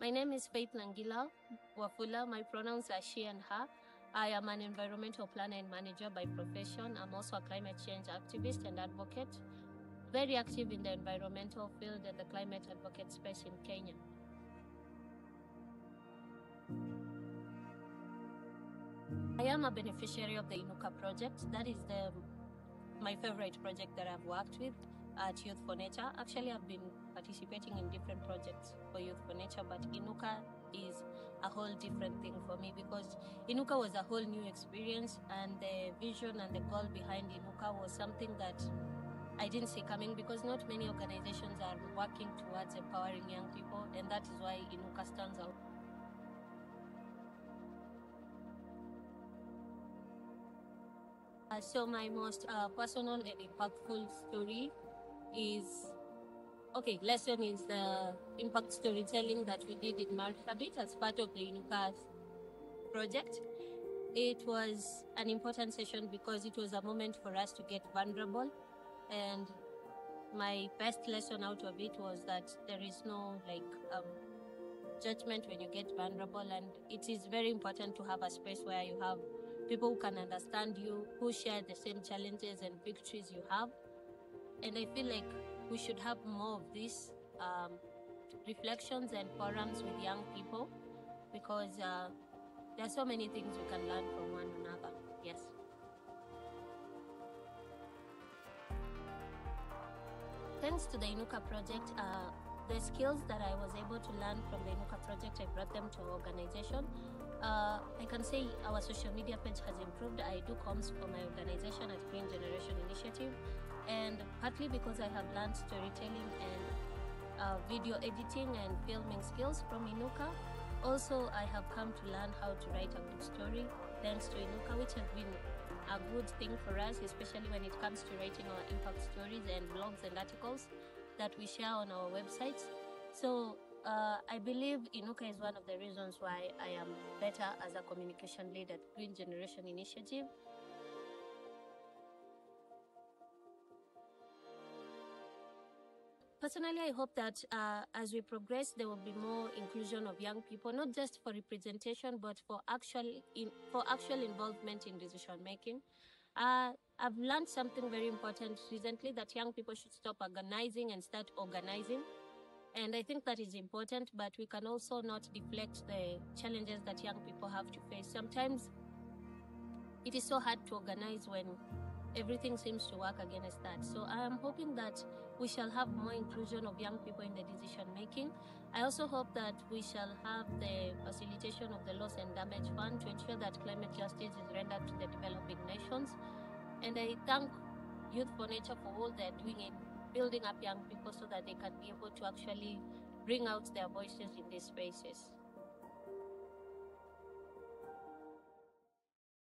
My name is Nangila Wafula. My pronouns are she and her. I am an environmental planner and manager by profession. I'm also a climate change activist and advocate, very active in the environmental field and the climate advocate space in Kenya. I am a beneficiary of the INUKA project. That is my favorite project that I've worked with at Y4N. Actually, I've been participating in different projects for Y4N, but INUKA is a whole different thing for me because INUKA was a whole new experience, and the vision and the goal behind INUKA was something that I didn't see coming because not many organizations are working towards empowering young people, and that is why INUKA stands out. So my most personal and impactful story lesson is the impact storytelling that we did in Marsabit as part of the INUKA project. It was an important session because it was a moment for us to get vulnerable, and my best lesson out of it was that there is no judgment when you get vulnerable, and it is very important to have a space where you have people who can understand you, who share the same challenges and victories you have. And I feel like we should have more of these reflections and forums with young people because there are so many things we can learn from one another. Yes. Thanks to the INUKA project, the skills that I was able to learn from the INUKA project, I brought them to our organization. I can say our social media page has improved. I do comms for my organization at Green Generation Initiative, and partly because I have learned storytelling and video editing and filming skills from INUKA. Also, I have come to learn how to write a good story thanks to INUKA, which has been a good thing for us, especially when it comes to writing our impact stories and blogs and articles that we share on our websites. So I believe INUKA is one of the reasons why I am better as a communication lead at Green Generation Initiative. Personally, I hope that as we progress, there will be more inclusion of young people, not just for representation, but for actual involvement in decision making. I've learned something very important recently, that young people should stop organizing and start organizing. And I think that is important, but we can also not deflect the challenges that young people have to face. Sometimes it is so hard to organize when everything seems to work against that. So I am hoping that we shall have more inclusion of young people in the decision making. I also hope that we shall have the facilitation of the loss and damage fund to ensure that climate justice is rendered to the developing nations. And I thank Y4N for all they're doing in building up young people so that they can be able to actually bring out their voices in these spaces.